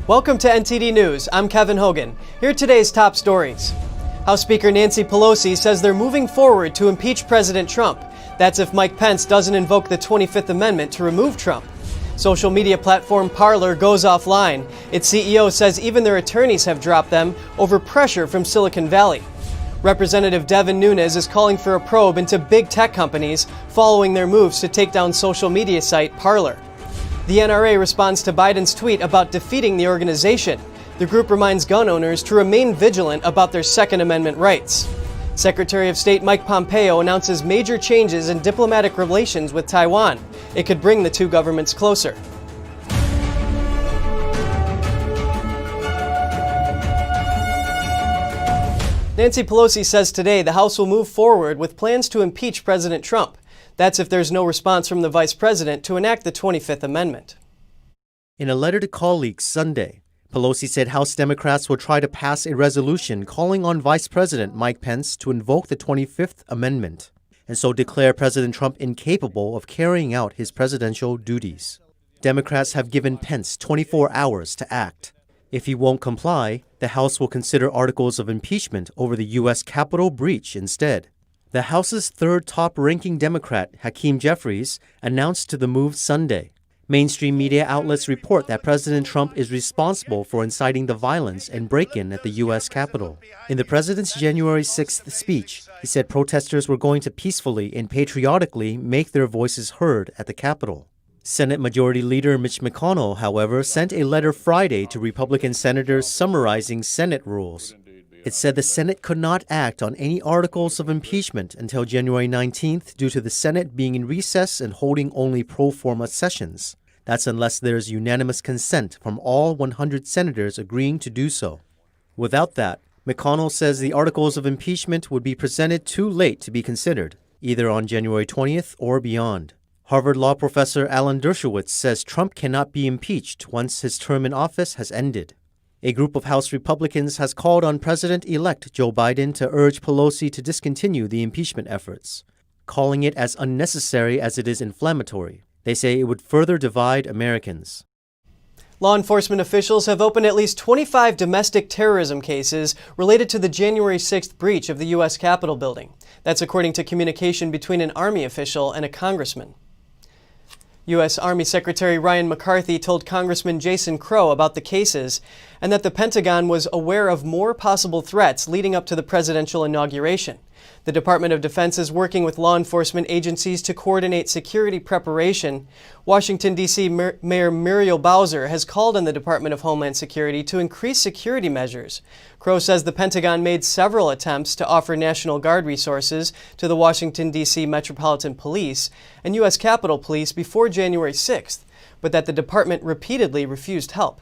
Welcome to NTD News. I'm Kevin Hogan. Here are today's top stories. House Speaker Nancy Pelosi says they're moving forward to impeach President Trump. That's if Mike Pence doesn't invoke the 25th Amendment to remove Trump. Social media platform Parler goes offline. Its CEO says even their attorneys have dropped them over pressure from Silicon Valley. Representative Nunes is calling for a probe into big tech companies following their moves to take down social media site Parler. The NRA responds to Biden's tweet about defeating the organization. The group reminds gun owners to remain vigilant about their Second Amendment rights. Secretary of State Mike Pompeo announces major changes in diplomatic relations with Taiwan. It could bring the two governments closer. Nancy Pelosi says today the House will move forward with plans to impeach President Trump. That's if there's no response from the vice president to enact the 25th Amendment. In a letter to colleagues Sunday, Pelosi said House Democrats will try to pass a resolution calling on Vice President Mike Pence to invoke the 25th Amendment and so declare President Trump incapable of carrying out his presidential duties. Democrats have given Pence 24 hours to act. If he won't comply, the House will consider articles of impeachment over the U.S. Capitol breach instead. The House's third top-ranking Democrat, Hakeem Jeffries, announced to the move Sunday. Mainstream media outlets report that President Trump is responsible for inciting the violence and break-in at the U.S. Capitol. In the president's January 6th speech, he said protesters were going to peacefully and patriotically make their voices heard at the Capitol. Senate Majority Leader Mitch McConnell, however, sent a letter Friday to Republican senators summarizing Senate rules. It said the Senate could not act on any articles of impeachment until January 19th due to the Senate being in recess and holding only pro forma sessions. That's unless there's unanimous consent from all 100 senators agreeing to do so. Without that, McConnell says the articles of impeachment would be presented too late to be considered, either on January 20th or beyond. Harvard law professor Alan Dershowitz says Trump cannot be impeached once his term in office has ended. A group of House Republicans has called on President-elect Joe Biden to urge Pelosi to discontinue the impeachment efforts, calling it as unnecessary as it is inflammatory. They say it would further divide Americans. Law enforcement officials have opened at least 25 domestic terrorism cases related to the January 6th breach of the U.S. Capitol building. That's according to communication between an Army official and a congressman. U.S. Army Secretary Ryan McCarthy told Congressman Jason Crow about the cases and that the Pentagon was aware of more possible threats leading up to the presidential inauguration. The Department of Defense is working with law enforcement agencies to coordinate security preparation. Washington, D.C. Mayor Muriel Bowser has called on the Department of Homeland Security to increase security measures. Crow says the Pentagon made several attempts to offer National Guard resources to the Washington, D.C. Metropolitan Police and U.S. Capitol Police before January 6th, but that the department repeatedly refused help.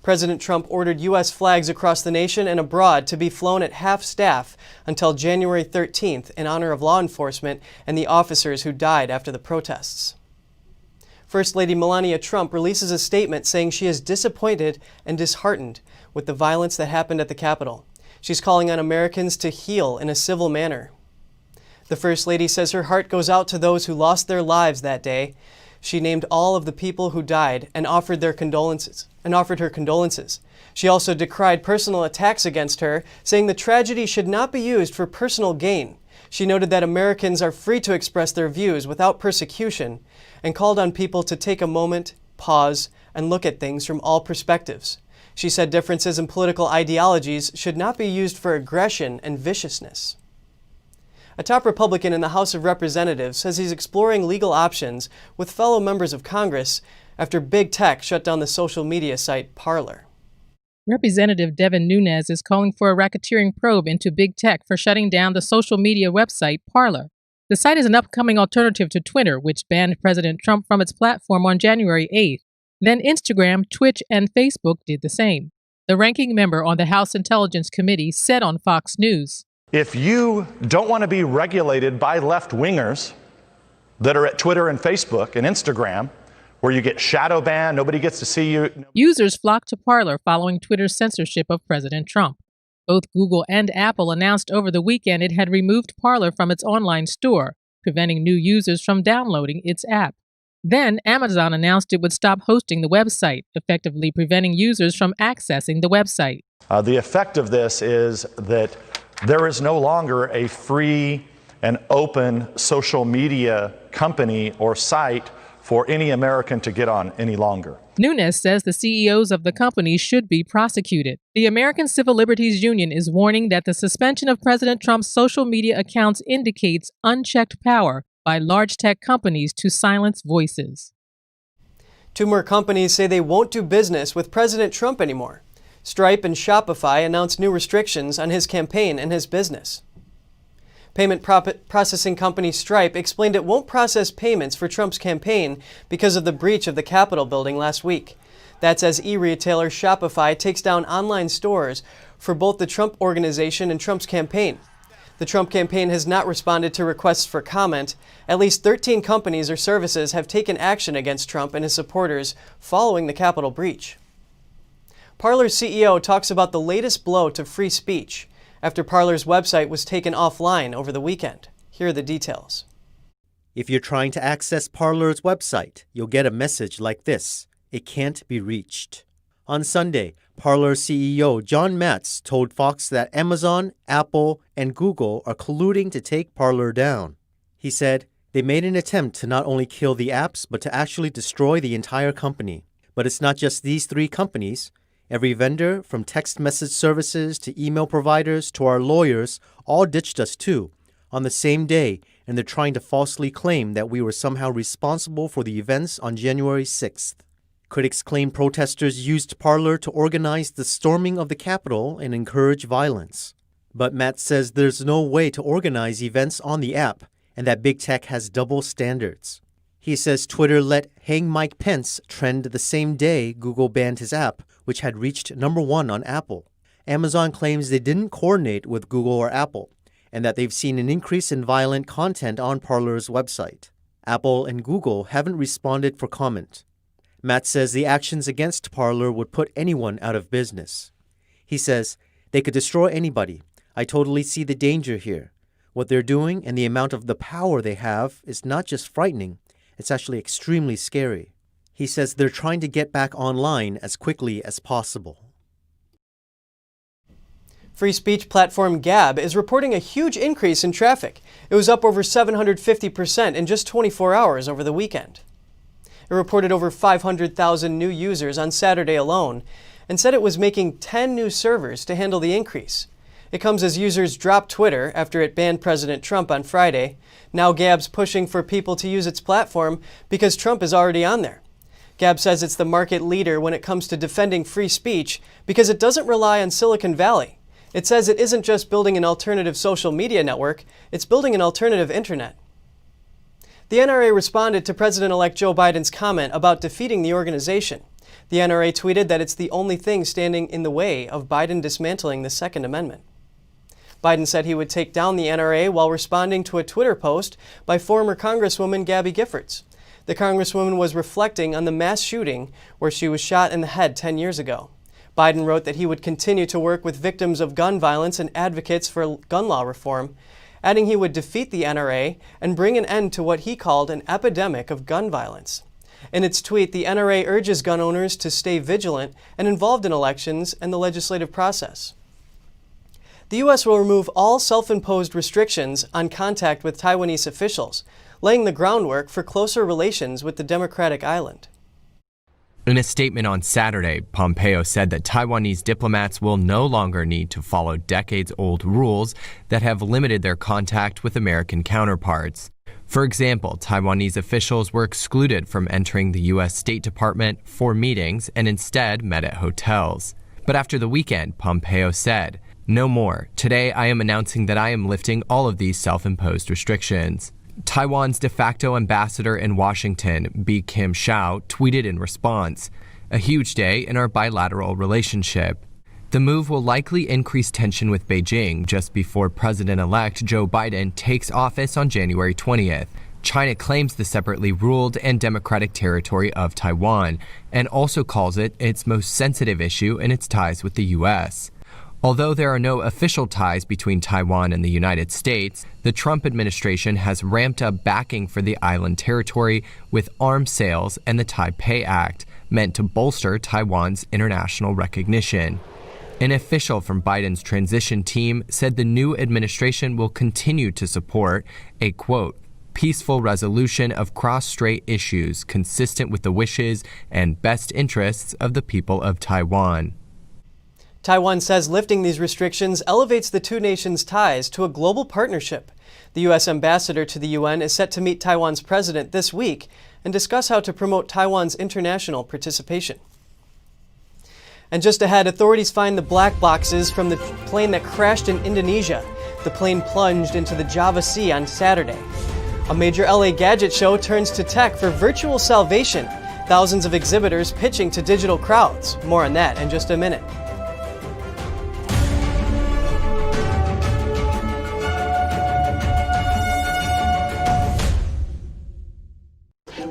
President Trump ordered U.S. flags across the nation and abroad to be flown at half-staff until January 13th in honor of law enforcement and the officers who died after the protests. First Lady Melania Trump releases a statement saying she is disappointed and disheartened with the violence that happened at the Capitol. She's calling on Americans to heal in a civil manner. The First Lady says her heart goes out to those who lost their lives that day. She named all of the people who died and offered her condolences. She also decried personal attacks against her, saying the tragedy should not be used for personal gain. She noted that Americans are free to express their views without persecution and called on people to take a moment, pause, and look at things from all perspectives. She said differences in political ideologies should not be used for aggression and viciousness. A top Republican in the House of Representatives says he's exploring legal options with fellow members of Congress after big tech shut down the social media site Parler. Representative Nunes is calling for a racketeering probe into big tech for shutting down the social media website Parler. The site is an upcoming alternative to Twitter, which banned President Trump from its platform on January 8th. Then Instagram, Twitch, and Facebook did the same. The ranking member on the House Intelligence Committee said on Fox News, "If you don't want to be regulated by left-wingers that are at Twitter and Facebook and Instagram, where you get shadow banned, nobody gets to see you." Users flocked to Parler following Twitter's censorship of President Trump. Both Google and Apple announced over the weekend it had removed Parler from its online store, preventing new users from downloading its app. Then Amazon announced it would stop hosting the website, effectively preventing users from accessing the website. The effect of this is that there is no longer a free and open social media company or site for any American to get on any longer. Nunes says the CEOs of the companies should be prosecuted. The American Civil Liberties Union is warning that the suspension of President Trump's social media accounts indicates unchecked power by large tech companies to silence voices. 2 more companies say they won't do business with President Trump anymore. Stripe and Shopify announced new restrictions on his campaign and his business. Payment processing company Stripe explained it won't process payments for Trump's campaign because of the breach of the Capitol building last week. That's as e-retailer Shopify takes down online stores for both the Trump organization and Trump's campaign. The Trump campaign has not responded to requests for comment. At least 13 companies or services have taken action against Trump and his supporters following the Capitol breach. Parler's CEO talks about the latest blow to free speech after Parler's website was taken offline over the weekend. Here are the details. If you're trying to access Parler's website, you'll get a message like this: it can't be reached. On Sunday, Parler CEO John Matz told Fox that Amazon, Apple, and Google are colluding to take Parler down. He said they made an attempt to not only kill the apps, but to actually destroy the entire company. But it's not just these 3 companies. Every vendor, from text message services to email providers to our lawyers, all ditched us too, on the same day, and they're trying to falsely claim that we were somehow responsible for the events on January 6th. Critics claim protesters used Parler to organize the storming of the Capitol and encourage violence. But Matt says there's no way to organize events on the app, and that big tech has double standards. He says Twitter let Hang Mike Pence trend the same day Google banned his app, which had reached #1 on Apple. Amazon claims they didn't coordinate with Google or Apple, and that they've seen an increase in violent content on Parler's website. Apple and Google haven't responded for comment. Matt says the actions against Parler would put anyone out of business. He says, they could destroy anybody. I totally see the danger here. What they're doing and the amount of the power they have is not just frightening, it's actually extremely scary. He says they're trying to get back online as quickly as possible. Free speech platform Gab is reporting a huge increase in traffic. It was up over 750% in just 24 hours over the weekend. It reported over 500,000 new users on Saturday alone and said it was making 10 new servers to handle the increase. It comes as users dropped Twitter after it banned President Trump on Friday. Now Gab's pushing for people to use its platform because Trump is already on there. Gab says it's the market leader when it comes to defending free speech because it doesn't rely on Silicon Valley. It says it isn't just building an alternative social media network, it's building an alternative internet. The NRA responded to President-elect Joe Biden's comment about defeating the organization. The NRA tweeted that it's the only thing standing in the way of Biden dismantling the Second Amendment. Biden said he would take down the NRA while responding to a Twitter post by former Congresswoman Gabby Giffords. The Congresswoman was reflecting on the mass shooting where she was shot in the head 10 years ago. Biden wrote that he would continue to work with victims of gun violence and advocates for gun law reform, adding he would defeat the NRA and bring an end to what he called an epidemic of gun violence. In its tweet, the NRA urges gun owners to stay vigilant and involved in elections and the legislative process. The U.S. will remove all self-imposed restrictions on contact with Taiwanese officials, laying the groundwork for closer relations with the democratic island. In a statement on Saturday, Pompeo said that Taiwanese diplomats will no longer need to follow decades-old rules that have limited their contact with American counterparts. For example, Taiwanese officials were excluded from entering the U.S. State Department for meetings and instead met at hotels. But after the weekend, Pompeo said, "No more. Today I am announcing that I am lifting all of these self-imposed restrictions." Taiwan's de facto ambassador in Washington, B. Kim Shao, tweeted in response, "A huge day in our bilateral relationship." The move will likely increase tension with Beijing just before President-elect Joe Biden takes office on January 20th. China claims the separately ruled and democratic territory of Taiwan and also calls it its most sensitive issue in its ties with the U.S. Although there are no official ties between Taiwan and the United States, the Trump administration has ramped up backing for the island territory with arms sales and the Taipei Act, meant to bolster Taiwan's international recognition. An official from Biden's transition team said the new administration will continue to support a, quote, peaceful resolution of cross-strait issues consistent with the wishes and best interests of the people of Taiwan. Taiwan says lifting these restrictions elevates the two nations' ties to a global partnership. The U.S. ambassador to the UN is set to meet Taiwan's president this week and discuss how to promote Taiwan's international participation. And just ahead, authorities find the black boxes from the plane that crashed in Indonesia. The plane plunged into the Java Sea on Saturday. A major LA gadget show turns to tech for virtual salvation. Thousands of exhibitors pitching to digital crowds. More on that in just a minute.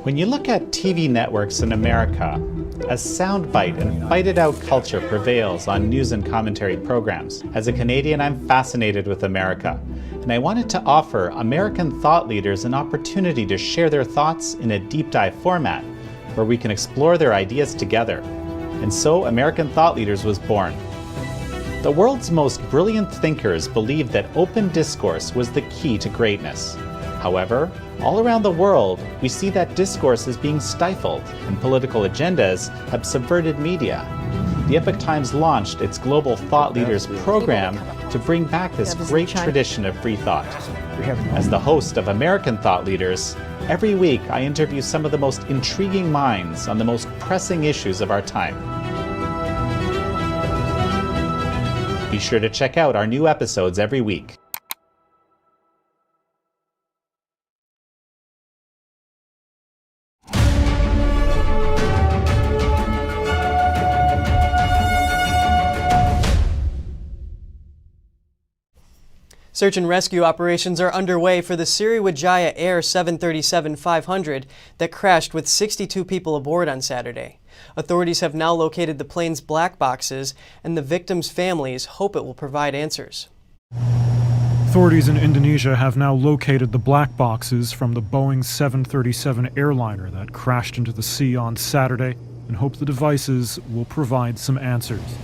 When you look at TV networks in America, a soundbite and fight-it-out culture prevails on news and commentary programs. As a Canadian, I'm fascinated with America, and I wanted to offer American thought leaders an opportunity to share their thoughts in a deep dive format, where we can explore their ideas together. And so American Thought Leaders was born. The world's most brilliant thinkers believed that open discourse was the key to greatness. However, all around the world, we see that discourse is being stifled, and political agendas have subverted media. The Epoch Times launched its Global Thought Leaders program to bring back this great tradition of free thought. As the host of American Thought Leaders, every week I interview some of the most intriguing minds on the most pressing issues of our time. Be sure to check out our new episodes every week. Search and rescue operations are underway for the Sriwijaya Air 737-500 that crashed with 62 people aboard on Saturday. Authorities have now located the plane's black boxes, and the victims' families hope it will provide answers. Authorities in Indonesia have now located the black boxes from the Boeing 737 airliner that crashed into the sea on Saturday and hope the devices will provide some answers.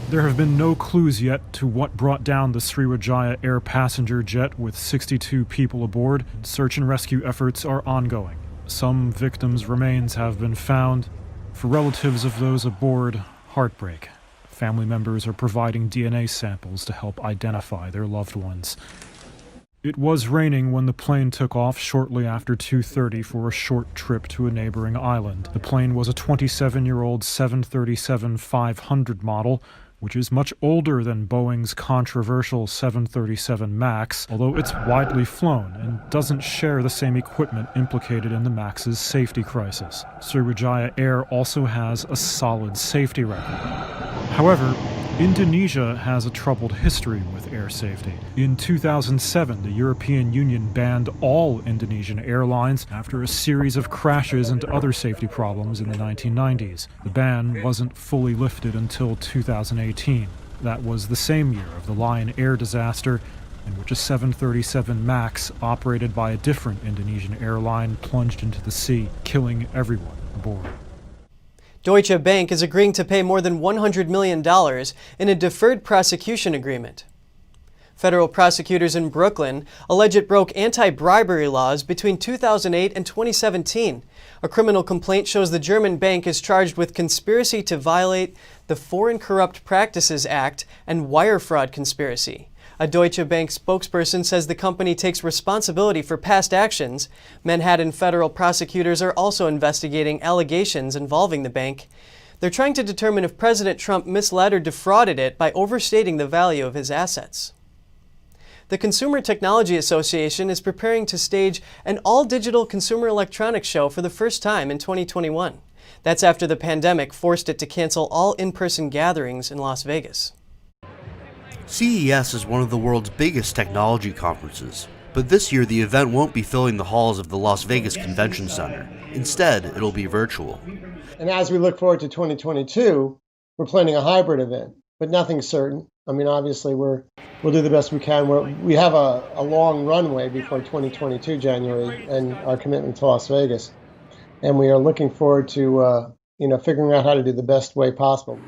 There have been no clues yet to what brought down the Sriwijaya Air passenger jet with 62 people aboard. Search and rescue efforts are ongoing. Some victims' remains have been found. For relatives of those aboard, heartbreak. Family members are providing DNA samples to help identify their loved ones. It was raining when the plane took off shortly after 2:30 for a short trip to a neighboring island. The plane was a 27-year-old 737-500 model, which is much older than Boeing's controversial 737 MAX, although it's widely flown and doesn't share the same equipment implicated in the MAX's safety crisis. Sriwijaya Air also has a solid safety record. However, Indonesia has a troubled history with air safety. In 2007, the European Union banned all Indonesian airlines after a series of crashes and other safety problems in the 1990s. The ban wasn't fully lifted until 2018. That was the same year of the Lion Air disaster, in which a 737 MAX operated by a different Indonesian airline plunged into the sea, killing everyone aboard. Deutsche Bank is agreeing to pay more than $100 million in a deferred prosecution agreement. Federal prosecutors in Brooklyn allege it broke anti-bribery laws between 2008 and 2017. A criminal complaint shows the German bank is charged with conspiracy to violate the Foreign Corrupt Practices Act and wire fraud conspiracy. A Deutsche Bank spokesperson says the company takes responsibility for past actions. Manhattan federal prosecutors are also investigating allegations involving the bank. They're trying to determine if President Trump misled or defrauded it by overstating the value of his assets. The Consumer Technology Association is preparing to stage an all-digital consumer electronics show for the first time in 2021. That's after the pandemic forced it to cancel all in-person gatherings in Las Vegas. CES is one of the world's biggest technology conferences, but this year the event won't be filling the halls of the Las Vegas Convention Center. Instead, it'll be virtual. And as we look forward to 2022, we're planning a hybrid event, but nothing's certain. I mean, obviously, we'll do the best we can. We have a long runway before 2022 January and our commitment to Las Vegas. And we are looking forward to, figuring out how to do the best way possible.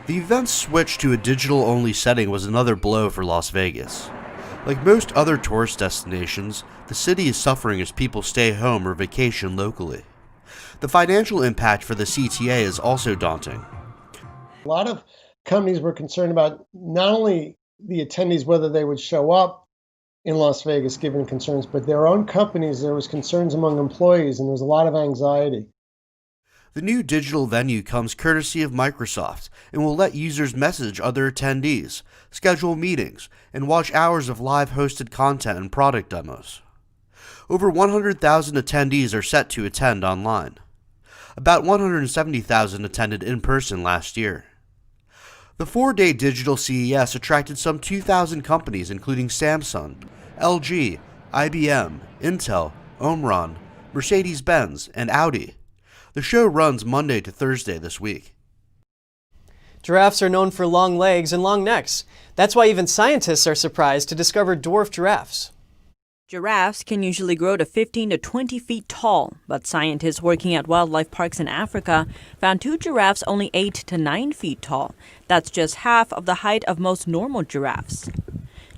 The event's switch to a digital-only setting was another blow for Las Vegas. Like most other tourist destinations, the city is suffering as people stay home or vacation locally. The financial impact for the CTA is also daunting. A lot of companies were concerned about not only the attendees, whether they would show up in Las Vegas given concerns, but their own companies. There was concerns among employees, and there was a lot of anxiety. The new digital venue comes courtesy of Microsoft and will let users message other attendees, schedule meetings, and watch hours of live hosted content and product demos. Over 100,000 attendees are set to attend online. About 170,000 attended in person last year. The 4-day digital CES attracted some 2,000 companies including Samsung, LG, IBM, Intel, Omron, Mercedes-Benz, and Audi. The show runs Monday to Thursday this week. Giraffes are known for long legs and long necks. That's why even scientists are surprised to discover dwarf giraffes. Giraffes can usually grow to 15 to 20 feet tall, but scientists working at wildlife parks in Africa found 2 giraffes only 8 to 9 feet tall. That's just half of the height of most normal giraffes.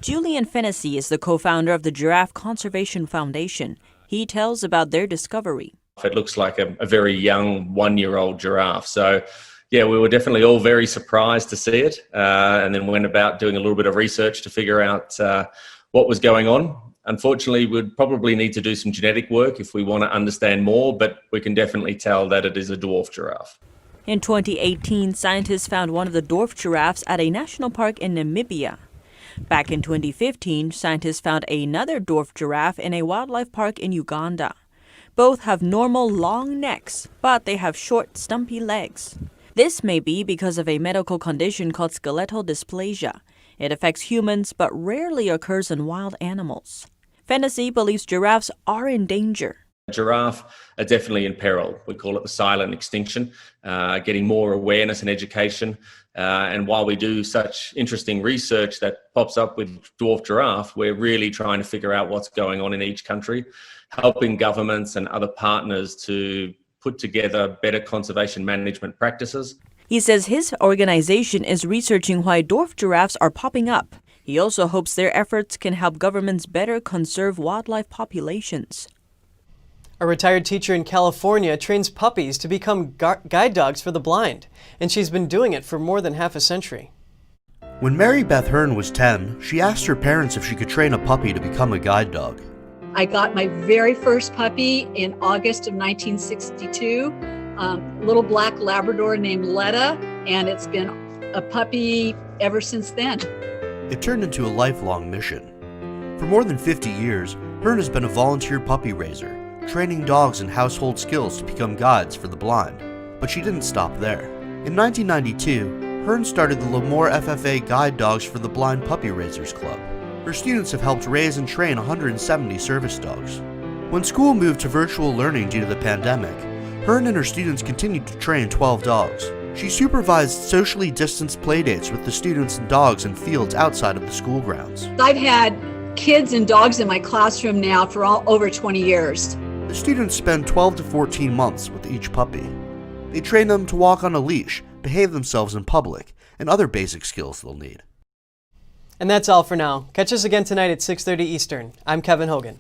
Julian Fennessy is the co-founder of the Giraffe Conservation Foundation. He tells about their discovery. It looks like a very young 1-year-old giraffe. So, yeah, we were definitely all very surprised to see it, and then went about doing a little bit of research to figure out what was going on. Unfortunately, we'd probably need to do some genetic work if we want to understand more, but we can definitely tell that it is a dwarf giraffe. In 2018, scientists found one of the dwarf giraffes at a national park in Namibia. Back in 2015, scientists found another dwarf giraffe in a wildlife park in Uganda. Both have normal long necks, but they have short, stumpy legs. This may be because of a medical condition called skeletal dysplasia. It affects humans but rarely occurs in wild animals. Fennessy believes giraffes are in danger. Giraffe are definitely in peril. We call it the silent extinction, getting more awareness and education. And while we do such interesting research that pops up with dwarf giraffe, we're really trying to figure out what's going on in each country, helping governments and other partners to put together better conservation management practices. He says his organization is researching why dwarf giraffes are popping up. He also hopes their efforts can help governments better conserve wildlife populations. A retired teacher in California trains puppies to become guide dogs for the blind, and she's been doing it for more than half a century. When Mary Beth Hearn was 10, she asked her parents if she could train a puppy to become a guide dog. I got my very first puppy in August of 1962, little black Labrador named Letta, and it's been a puppy ever since then. It turned into a lifelong mission. For more than 50 years, Hearn has been a volunteer puppy raiser, training dogs in household skills to become guides for the blind. But she didn't stop there. In 1992, Hearn started the Lemoore FFA Guide Dogs for the Blind Puppy Raisers Club. Her students have helped raise and train 170 service dogs. When school moved to virtual learning due to the pandemic, Hearn and her students continued to train 12 dogs. She supervised socially distanced playdates with the students and dogs in fields outside of the school grounds. I've had kids and dogs in my classroom now for over 20 years. The students spend 12 to 14 months with each puppy. They train them to walk on a leash, behave themselves in public, and other basic skills they'll need. And that's all for now. Catch us again tonight at 6:30 Eastern. I'm Kevin Hogan.